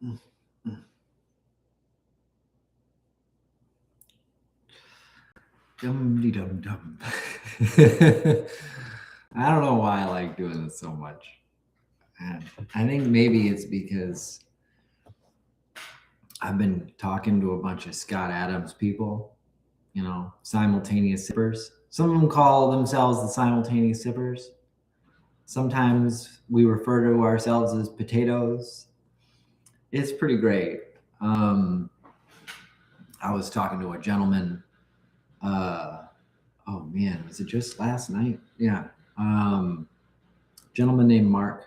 Mm, mm. Dum-de-dum-dum. I don't know why I like doing this so much. And I think maybe it's because I've been talking to a bunch of Scott Adams people, simultaneous sippers. Some of them call themselves the simultaneous sippers. Sometimes we refer to ourselves as potatoes. It's pretty great. Um, I was talking to a gentleman. Oh man, was it just last night? Yeah. Gentleman named Mark,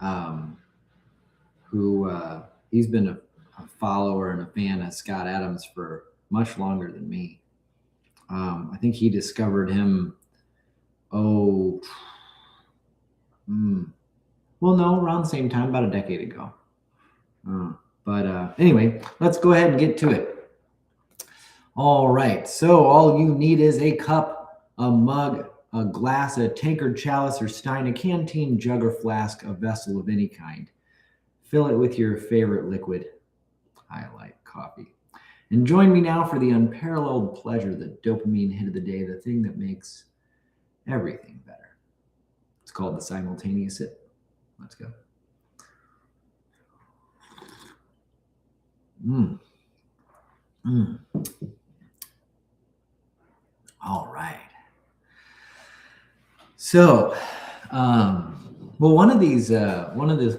um, who he's been a follower and a fan of Scott Adams for much longer than me. I think he discovered him. Oh, well, no, around the same time, about a decade ago. But anyway, let's go ahead and get to it. All right. So all you need is a cup, a mug, a glass, a tankard, chalice, or stein, a canteen, jug, or flask, a vessel of any kind. Fill it with your favorite liquid. I like coffee. And join me now for the unparalleled pleasure, the dopamine hit of the day, the thing that makes everything better. It's called the simultaneous sip. Let's go. Mm. Mm. All right. So, well, one of these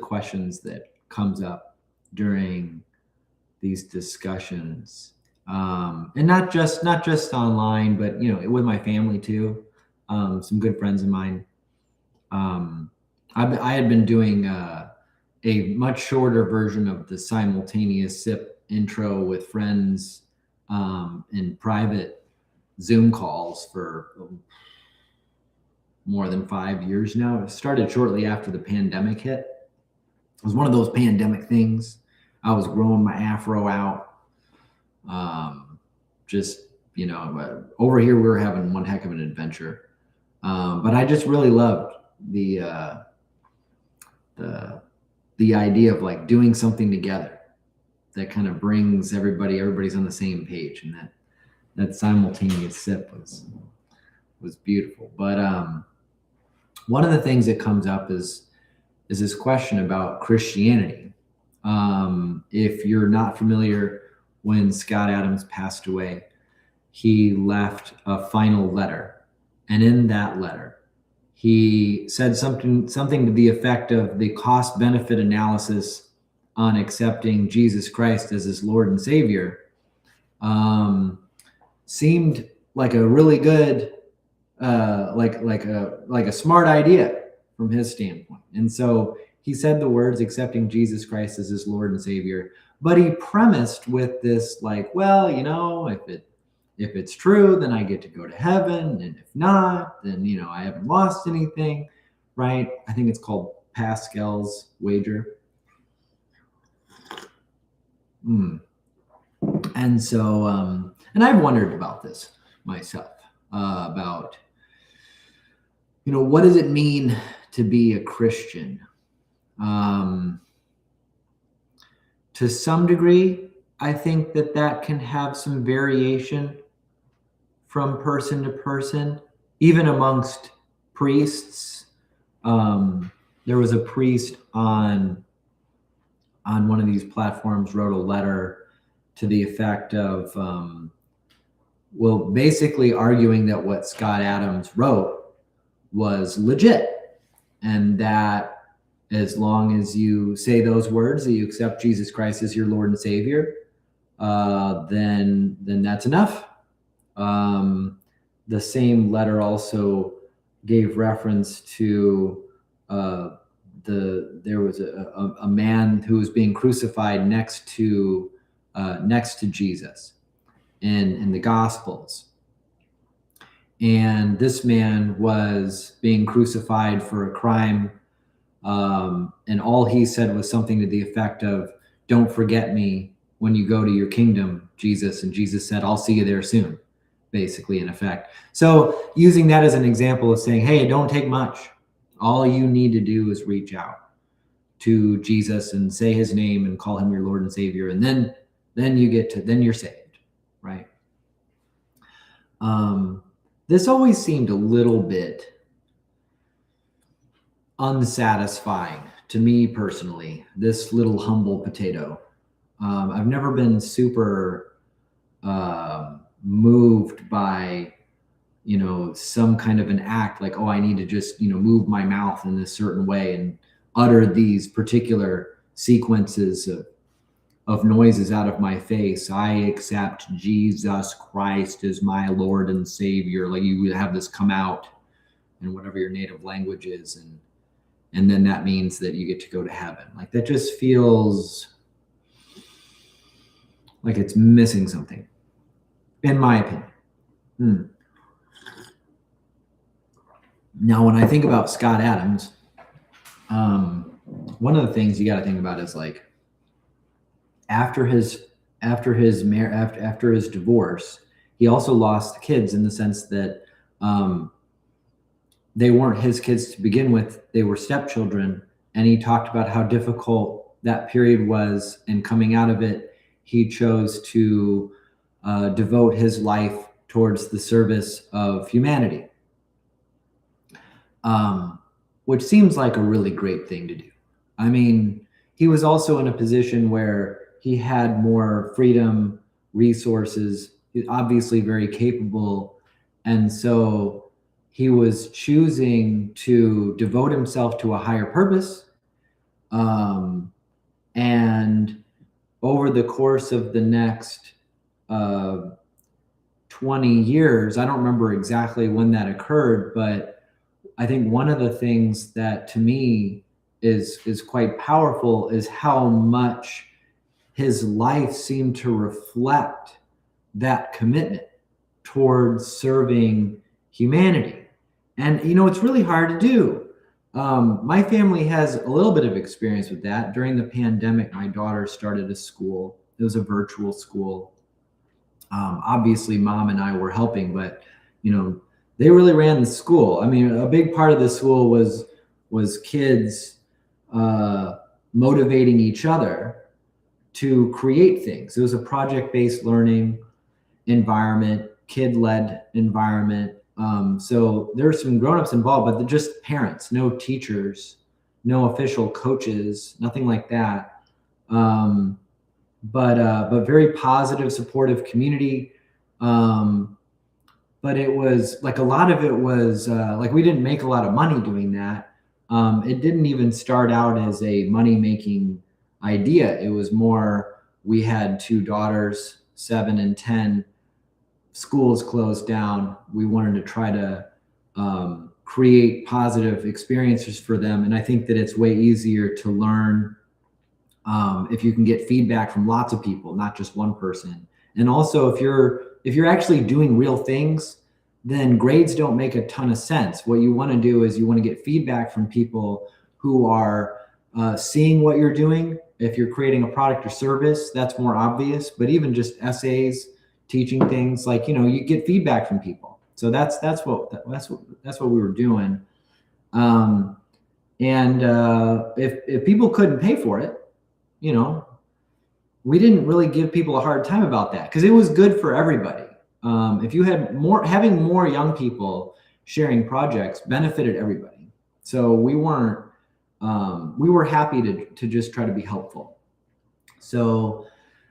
questions that comes up during these discussions, and not just online, but with my family too. Some good friends of mine. I had been doing a much shorter version of the simultaneous sip intro with friends in private Zoom calls for more than 5 years now. It started shortly after the pandemic hit. It was one of those pandemic things. I was growing my afro out. Just, over here we were having one heck of an adventure. But I just really loved the idea of like doing something together that kind of brings everybody's on the same page, and that simultaneous sip was beautiful. But one of the things that comes up is this question about Christianity. If you're not familiar, when Scott Adams passed away, he left a final letter, and in that letter, he said something to the effect of the cost benefit analysis on accepting Jesus Christ as his Lord and Savior seemed like a really good like a smart idea from his standpoint. And so he said the words accepting Jesus Christ as his Lord and Savior, but he premised with this like, well, if it's true, then I get to go to heaven, and if not, then I haven't lost anything, right? I think it's called Pascal's wager. And so and I've wondered about this myself, about what does it mean to be a Christian? To some degree, I think that can have some variation from person to person, even amongst priests. There was a priest on one of these platforms wrote a letter to the effect of, basically arguing that what Scott Adams wrote was legit, and that as long as you say those words, that you accept Jesus Christ as your Lord and Savior, then that's enough. The same letter also gave reference to there was a man who was being crucified next to Jesus in the Gospels. And this man was being crucified for a crime. And all he said was something to the effect of, "Don't forget me when you go to your kingdom, Jesus." And Jesus said, "I'll see you there soon," basically, in effect. So using that as an example of saying, hey, it don't take much. All you need to do is reach out to Jesus and say his name and call him your Lord and Savior. And then you're saved, right? This always seemed a little bit unsatisfying to me personally, this little humble potato. I've never been super moved by, some kind of an act like, oh, I need to just, move my mouth in this certain way and utter these particular sequences of noises out of my face. I accept Jesus Christ as my Lord and Savior. Like you would have this come out in whatever your native language is. And then that means that you get to go to heaven. Like that just feels like it's missing something, in my opinion. Now, when I think about Scott Adams, one of the things you got to think about is like after his divorce, he also lost kids in the sense that they weren't his kids to begin with; they were stepchildren. And he talked about how difficult that period was, and coming out of it, he chose to devote his life towards the service of humanity, which seems like a really great thing to do. I mean, he was also in a position where he had more freedom, resources. He's obviously very capable. And so he was choosing to devote himself to a higher purpose. And over the course of the next 20 years, I don't remember exactly when that occurred, but I think one of the things that to me is quite powerful is how much his life seemed to reflect that commitment towards serving humanity. And, it's really hard to do. My family has a little bit of experience with that. During the pandemic, my daughter started a school. It was a virtual school. Obviously, mom and I were helping, but, they really ran the school. I mean, a big part of the school was kids motivating each other to create things. It was a project-based learning environment, kid-led environment. So there were some grown-ups involved, but they're just parents, no teachers, no official coaches, nothing like that. But very positive, supportive community. But it was like a lot of it was like we didn't make a lot of money doing that. It didn't even start out as a money-making idea. It was more, we had two daughters, 7 and 10. Schools closed down. We wanted to try to create positive experiences for them. And I think that it's way easier to learn if you can get feedback from lots of people, not just one person. And also, if you're actually doing real things, then grades don't make a ton of sense. What you want to do is you want to get feedback from people who are seeing what you're doing. If you're creating a product or service, that's more obvious. But even just essays, teaching things, like, you get feedback from people. So that's what we were doing. And if people couldn't pay for it, we didn't really give people a hard time about that because it was good for everybody. If you had having more young people sharing projects benefited everybody. So we were happy to just try to be helpful. So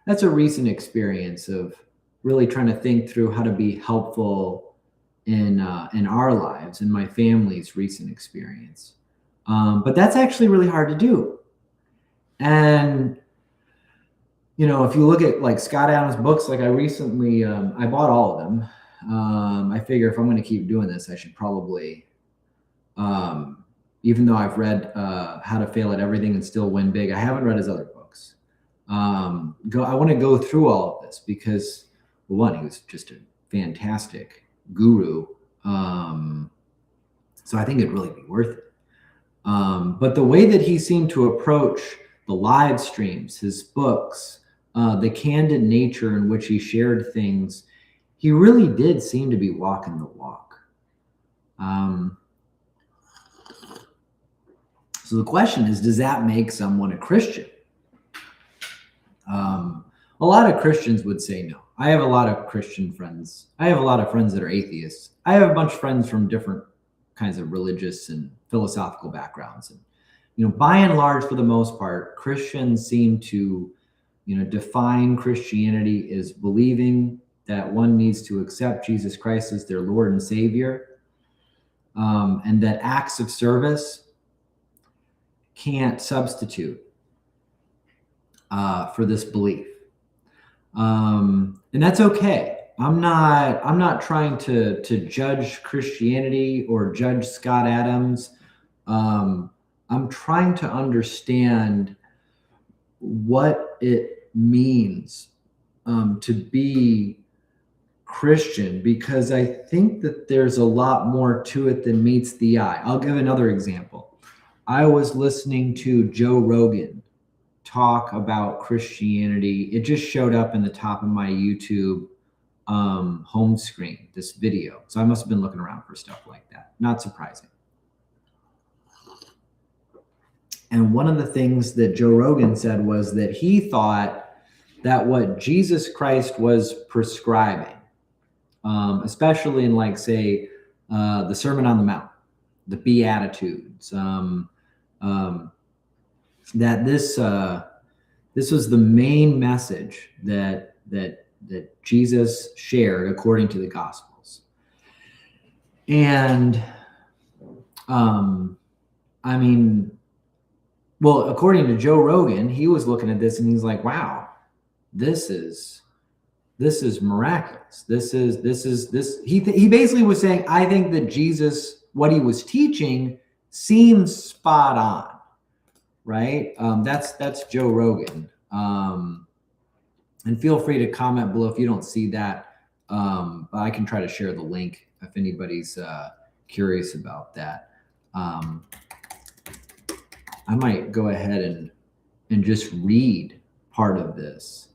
that's a recent experience of really trying to think through how to be helpful in our lives, in my family's recent experience. But that's actually really hard to do. And if you look at like Scott Adams' books, like I recently, I bought all of them. I figure if I'm going to keep doing this, I should probably, even though I've read How to Fail at Everything and Still Win Big, I haven't read his other books. I want to go through all of this because, well, one, he was just a fantastic guru. So I think it'd really be worth it. But the way that he seemed to approach the live streams, his books, the candid nature in which he shared things, he really did seem to be walking the walk. So the question is, does that make someone a Christian? A lot of Christians would say no. I have a lot of Christian friends. I have a lot of friends that are atheists. I have a bunch of friends from different kinds of religious and philosophical backgrounds. And, by and large, for the most part, Christians seem to, define Christianity as believing that one needs to accept Jesus Christ as their Lord and Savior, and that acts of service can't substitute for this belief. And that's okay. I'm not trying to judge Christianity or judge Scott Adams. I'm trying to understand what it means to be Christian, because I think that there's a lot more to it than meets the eye. I'll give another example. I was listening to Joe Rogan talk about Christianity. It just showed up in the top of my YouTube home screen, this video. So I must have been looking around for stuff like that. Not surprising. And one of the things that Joe Rogan said was that he thought that what Jesus Christ was prescribing, especially in, like, say, the Sermon on the Mount, the Beatitudes, that this was the main message that Jesus shared according to the Gospels. And well, according to Joe Rogan, he was looking at this and he's like, wow, this is miraculous. He basically was saying, I think that Jesus, what he was teaching, seems spot on. Right? That's Joe Rogan. And feel free to comment below if you don't see that. But I can try to share the link if anybody's curious about that. I might go ahead and just read part of this,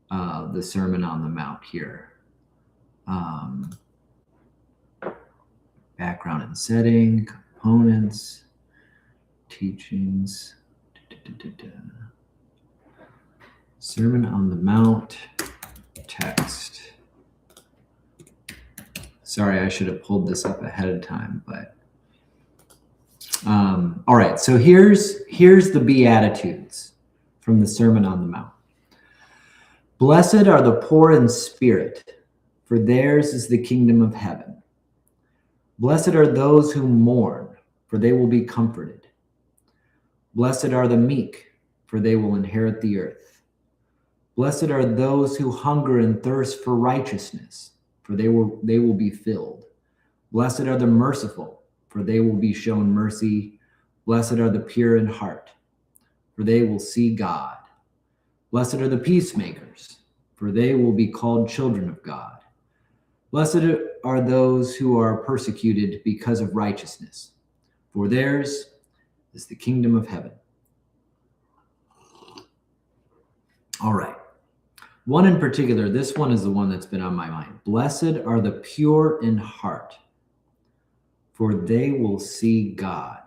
the Sermon on the Mount here. Background and setting, components, teachings. Sermon on the Mount text. Sorry, I should have pulled this up ahead of time, but all right. So here's the Beatitudes from the Sermon on the Mount. Blessed are the poor in spirit, for theirs is the kingdom of heaven. Blessed are those who mourn, for they will be comforted. Blessed are the meek, for they will inherit the earth. Blessed are those who hunger and thirst for righteousness, for they will be filled. Blessed are the merciful, for they will be shown mercy. Blessed are the pure in heart, for they will see God. Blessed are the peacemakers, for they will be called children of God. Blessed are those who are persecuted because of righteousness, for theirs is the kingdom of heaven. All right. One in particular, this one is the one that's been on my mind. Blessed are the pure in heart, for they will see God.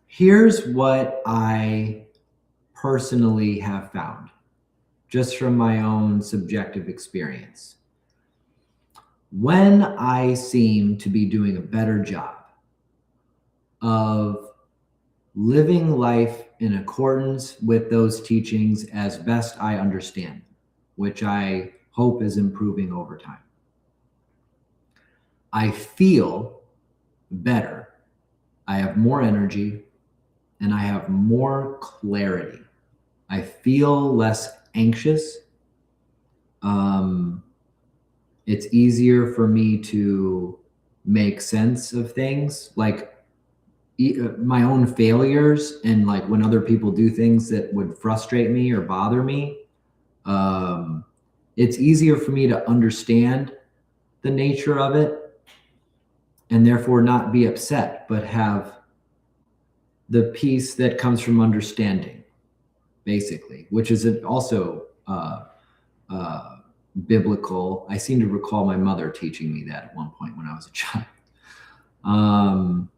Here's what I personally have found, just from my own subjective experience. When I seem to be doing a better job of living life in accordance with those teachings as best I understand, which I hope is improving over time, I feel better. I have more energy and I have more clarity. I feel less anxious. It's easier for me to make sense of things, like my own failures, and like when other people do things that would frustrate me or bother me. It's easier for me to understand the nature of it and therefore not be upset, but have the peace that comes from understanding, basically, which is also biblical. I seem to recall my mother teaching me that at one point when I was a child. Um,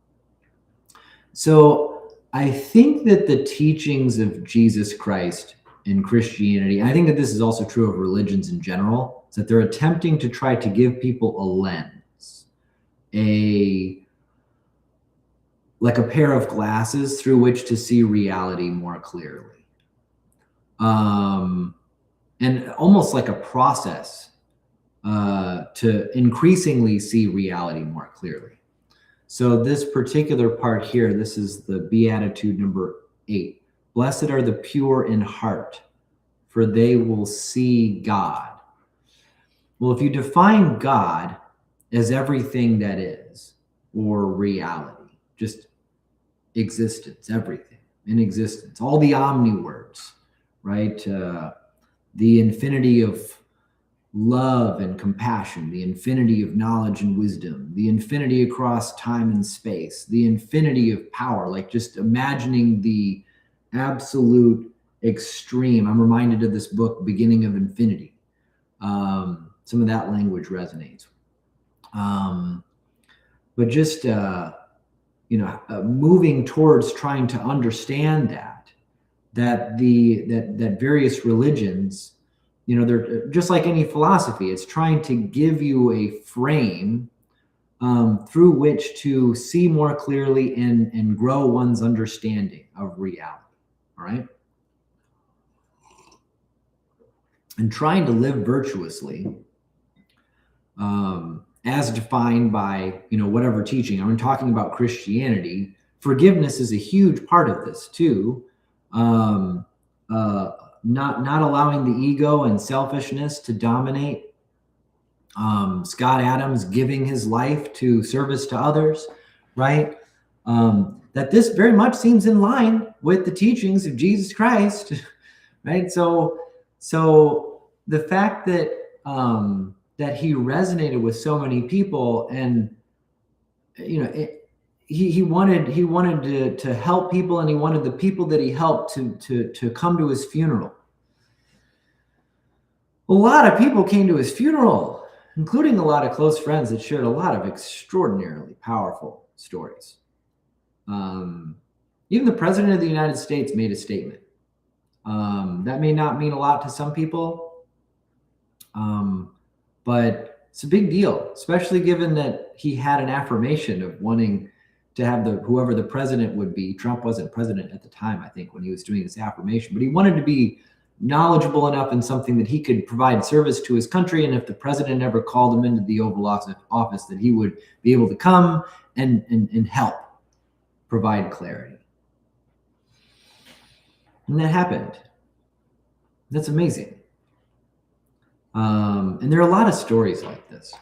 so I think that the teachings of Jesus Christ in Christianity, I think that this is also true of religions in general, is that they're attempting to try to give people a lens, like a pair of glasses through which to see reality more clearly. And almost like a process to increasingly see reality more clearly. So this particular part here, this is the Beatitude number 8. Blessed are the pure in heart, for they will see God. Well, if you define God as everything that is, or reality, just existence, everything in existence, all the omni words, right? The infinity of love and compassion, the infinity of knowledge and wisdom, the infinity across time and space, the infinity of power, like just imagining the absolute extreme. I'm reminded of this book, Beginning of Infinity. Some of that language resonates. But just, moving towards trying to understand that various religions, they're just like any philosophy. It's trying to give you a frame through which to see more clearly and grow one's understanding of reality. All right. And trying to live virtuously, as defined by, whatever teaching. I'm talking about Christianity. Forgiveness is a huge part of this too. Not allowing the ego and selfishness to dominate. Scott Adams giving his life to service to others, right? That this very much seems in line with the teachings of Jesus Christ, right? So the fact that that he resonated with so many people, and he wanted to help people, and he wanted the people that he helped to come to his funeral. A lot of people came to his funeral, including a lot of close friends that shared a lot of extraordinarily powerful stories. Even the President of the United States made a statement. That may not mean a lot to some people, but it's a big deal, especially given that he had an affirmation of wanting to have whoever the president would be. Trump wasn't president at the time, I think, when he was doing this affirmation, but he wanted to be knowledgeable enough in something that he could provide service to his country. And if the president ever called him into the Oval Office, that he would be able to come and help provide clarity. And that happened. That's amazing. And there are a lot of stories like this.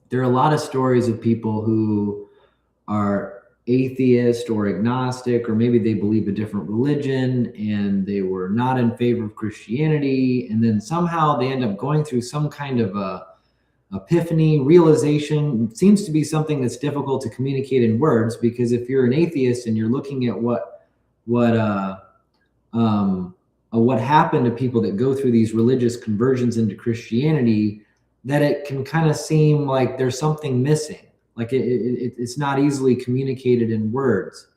There are a lot of stories of people who are atheist or agnostic, or maybe they believe a different religion and they were not in favor of Christianity. And then somehow they end up going through some kind of a epiphany, realization. It seems to be something that's difficult to communicate in words, because if you're an atheist and you're looking at what happened to people that go through these religious conversions into Christianity, that it can kind of seem like there's something missing. Like it's not easily communicated in words.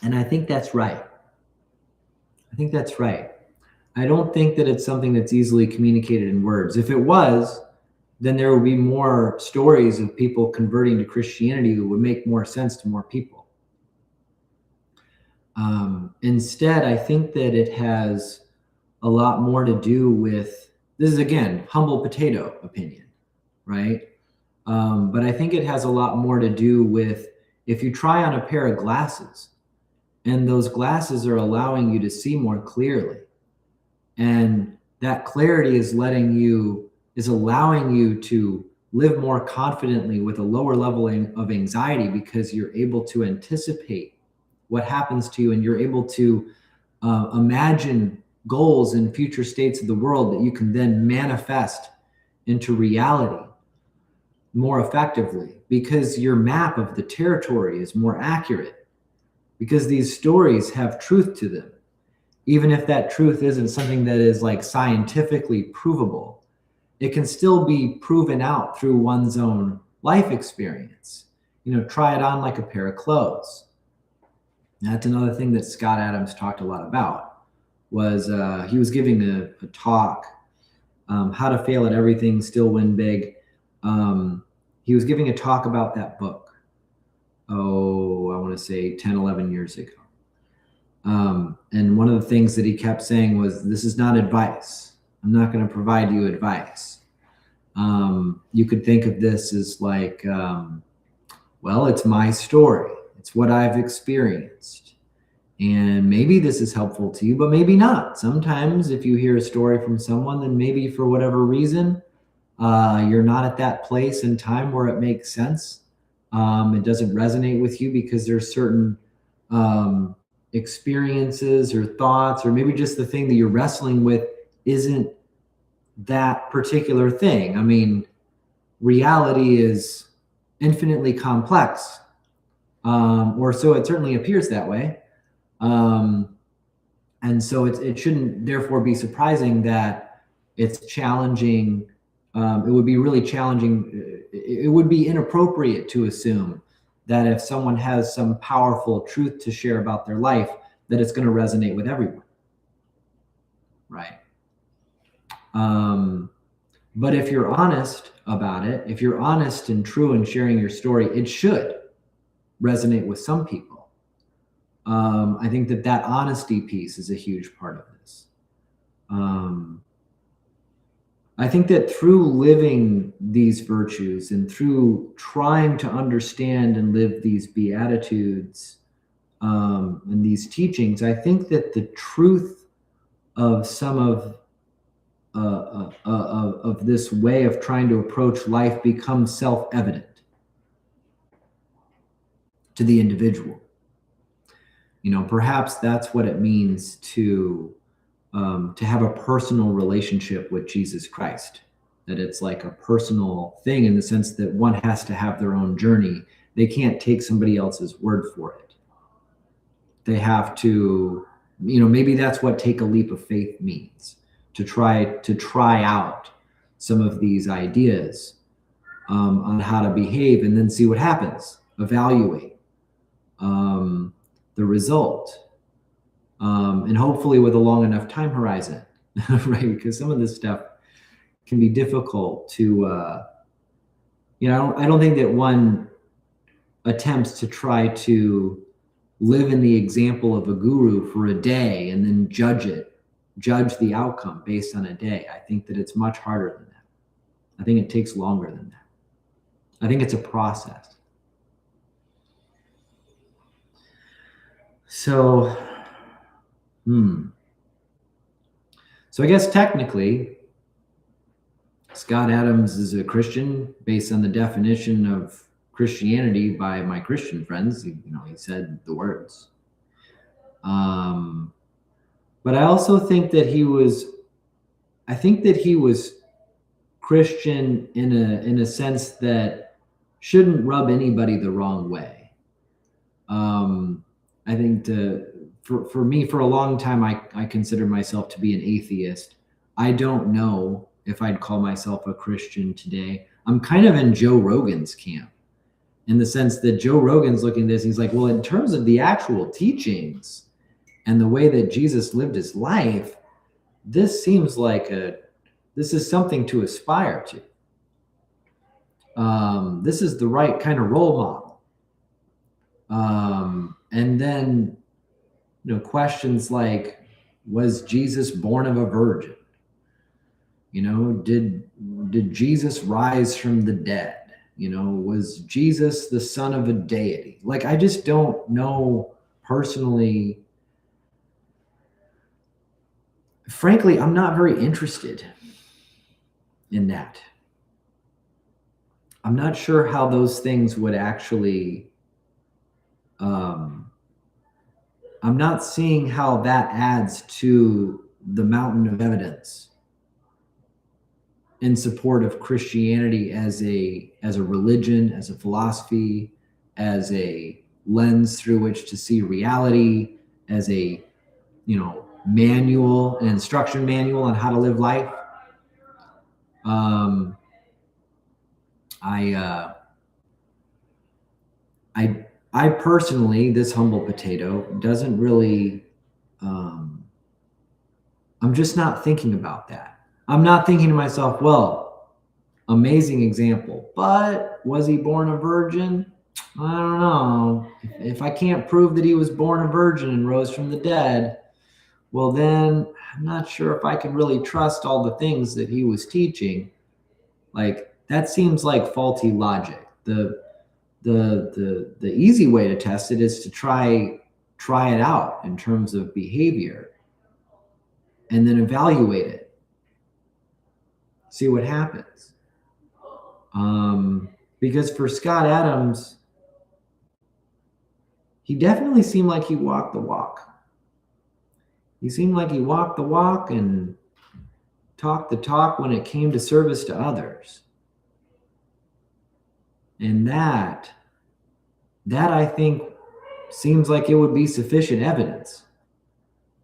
And I think that's right. I don't think that it's something that's easily communicated in words. If it was, then there would be more stories of people converting to Christianity that would make more sense to more people. Instead, I think that it has a lot more to do with, this is again, humble potato opinion, right? But I think it has a lot more to do with, if you try on a pair of glasses and those glasses are allowing you to see more clearly, and that clarity is allowing you to live more confidently with a lower level of anxiety, because you're able to anticipate what happens to you, and you're able to imagine goals and future states of the world that you can then manifest into reality more effectively, because your map of the territory is more accurate, because these stories have truth to them, even if that truth isn't something that is like scientifically provable. it can still be proven out through one's own life experience. Try it on like a pair of clothes. That's another thing that Scott Adams talked a lot about. Was he was giving a talk, How to Fail at Everything, Still Win Big. He was giving a talk about that book. I want to say 10, 11 years ago. And one of the things that he kept saying was, this is not advice. I'm not going to provide you advice. You could think of this as like, well, it's my story. It's what I've experienced. And maybe this is helpful to you, but maybe not. Sometimes if you hear a story from someone, then maybe for whatever reason, you're not at that place in time where it makes sense. It doesn't resonate with you because there's certain experiences or thoughts, or maybe just the thing that you're wrestling with isn't that particular thing. I mean, reality is infinitely complex, or so it certainly appears that way. And so it shouldn't therefore be surprising that it's challenging. It would be really challenging. It would be inappropriate to assume that if someone has some powerful truth to share about their life, that it's going to resonate with everyone. Right. But if you're honest about it, if you're honest and true in sharing your story, it should resonate with some people. I think that honesty piece is a huge part of this. I think that through living these virtues and through trying to understand and live these Beatitudes and these teachings, I think that the truth of some of this way of trying to approach life becomes self-evident to the individual. Perhaps that's what it means to have a personal relationship with Jesus Christ, that it's like a personal thing in the sense that one has to have their own journey. They can't take somebody else's word for it. They have to, maybe that's what take a leap of faith means, to try out some of these ideas on how to behave and then see what happens, evaluate the result. And hopefully with a long enough time horizon, right? Because some of this stuff can be difficult to, I don't think that one attempts to try to live in the example of a guru for a day and then judge the outcome based on a day. I think that it's much harder than that. I think it takes longer than that. I think it's a process. So, So I guess technically, Scott Adams is a Christian based on the definition of Christianity by my Christian friends. He said the words. But I also think that he was Christian in a sense that shouldn't rub anybody the wrong way. I think for me, for a long time, I considered myself to be an atheist. I don't know if I'd call myself a Christian today. I'm kind of in Joe Rogan's camp in the sense that Joe Rogan's looking at this. He's like, well, in terms of the actual teachings and the way that Jesus lived his life, this seems like this is something to aspire to. This is the right kind of role model. And then, questions like, was Jesus born of a virgin? Did Jesus rise from the dead? Was Jesus the son of a deity? Like, I just don't know personally. Frankly, I'm not very interested in that. I'm not sure how those things would actually, I'm not seeing how that adds to the mountain of evidence in support of Christianity as a religion, as a philosophy, as a lens through which to see reality, as a manual, an instruction manual on how to live life. Um, I, uh, I, I personally, this humble potato doesn't really. Um, I'm just not thinking about that. I'm not thinking to myself, well, amazing example, but was he born a virgin? I don't know. If I can't prove that he was born a virgin and rose from the dead, well, then I'm not sure if I can really trust all the things that he was teaching. Like that seems like faulty logic. The easy way to test it is to try it out in terms of behavior and then evaluate it, see what happens. Because for Scott Adams, he definitely seemed like he walked the walk. He seemed like he walked the walk and talked the talk when it came to service to others. And that I think seems like it would be sufficient evidence.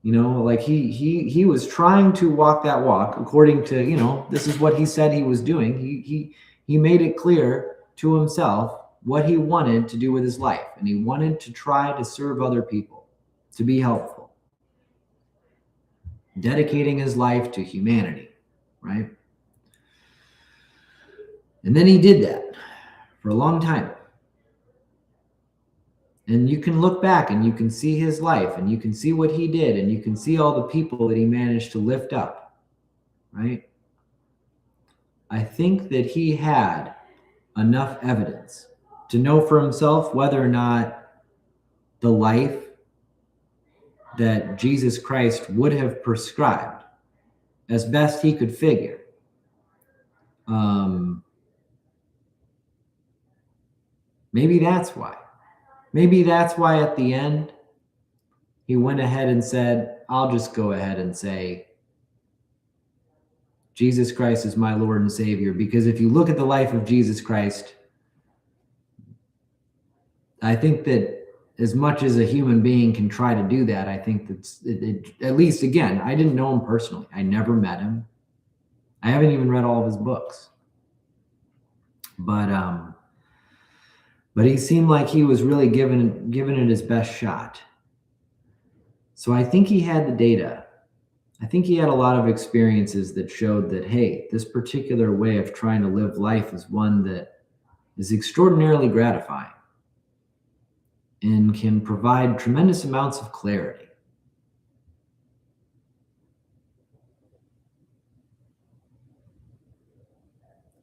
You know, like he was trying to walk that walk according to, you know, this is what he said he was doing. He made it clear to himself what he wanted to do with his life, and he wanted to try to serve other people, to be helpful, dedicating his life to humanity, right? And then he did that for a long time. And you can look back and you can see his life and you can see what he did and you can see all the people that he managed to lift up, right? I think that he had enough evidence to know for himself whether or not the life that Jesus Christ would have prescribed as best he could figure. Maybe that's why. Maybe that's why at the end he went ahead and said, I'll just go ahead and say, Jesus Christ is my Lord and Savior. Because if you look at the life of Jesus Christ, I think that as much as a human being can try to do that, I think that's at least, again, I didn't know him personally. I never met him. I haven't even read all of his books. But he seemed like he was really giving it his best shot. So I think he had the data. I think he had a lot of experiences that showed that, hey, this particular way of trying to live life is one that is extraordinarily gratifying and can provide tremendous amounts of clarity.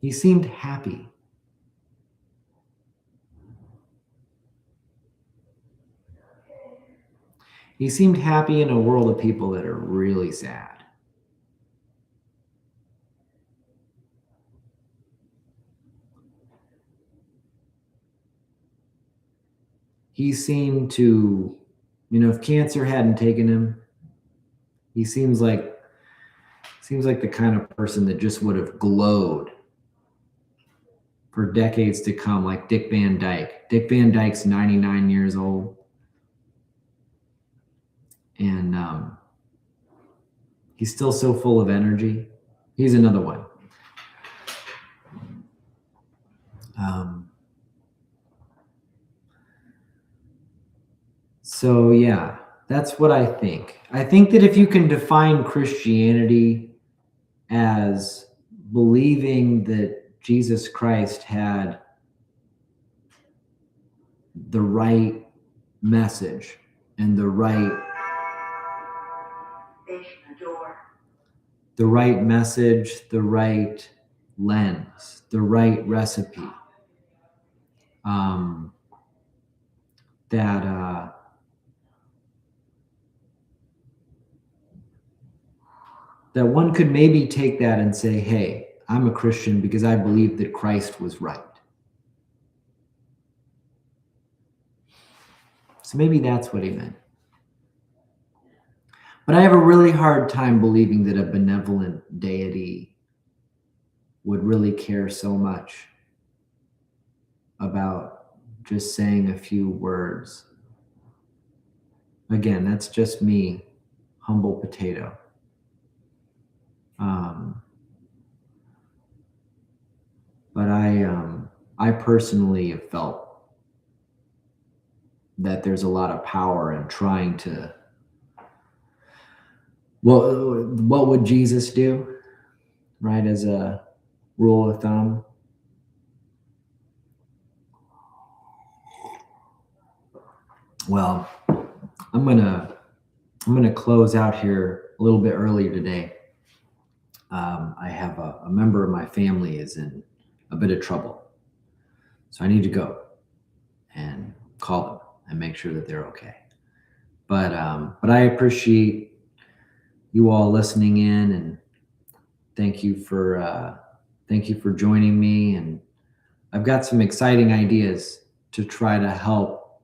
He seemed happy. He seemed happy in a world of people that are really sad. He seemed to, you know, if cancer hadn't taken him, he seems like the kind of person that just would have glowed for decades to come, like Dick Van Dyke. Dick Van Dyke's 99 years old. And he's still so full of energy. He's another one. So yeah, that's what I think. I think that if you can define Christianity as believing that Jesus Christ had the right message and the right message, the right lens, the right recipe, that one could maybe take that and say, hey, I'm a Christian because I believe that Christ was right. So maybe that's what he meant. But I have a really hard time believing that a benevolent deity would really care so much about just saying a few words. Again, that's just me, humble potato. But I personally have felt that there's a lot of power in trying to. Well, what would Jesus do, right? As a rule of thumb, well, I'm gonna close out here a little bit earlier today. I have a member of my family is in a bit of trouble, so I need to go and call them and make sure that they're okay. But I appreciate you all listening in, and thank you for joining me. And I've got some exciting ideas to try to help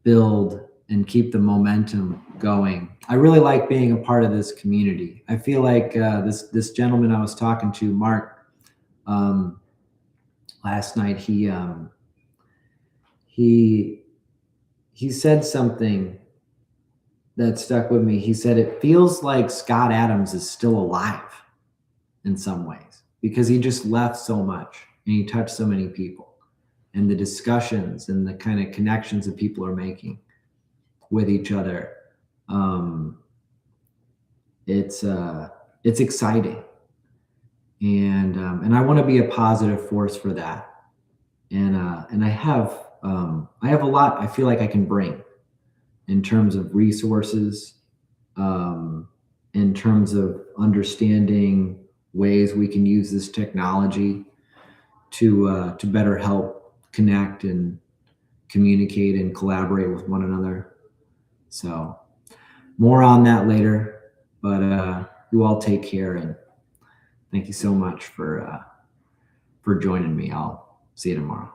build and keep the momentum going. I really like being a part of this community. I feel like this gentleman I was talking to, Mark, um, last night, he said something that stuck with me. He said it feels like Scott Adams is still alive in some ways because he just left so much and he touched so many people, and the discussions and the kind of connections that people are making with each other. Um, it's exciting, and I want to be a positive force for that. And I have a lot I feel like I can bring in terms of resources, um, in terms of understanding ways we can use this technology to better help connect and communicate and collaborate with one another. So more on that later, but you all take care, and thank you so much for joining me. I'll see you tomorrow.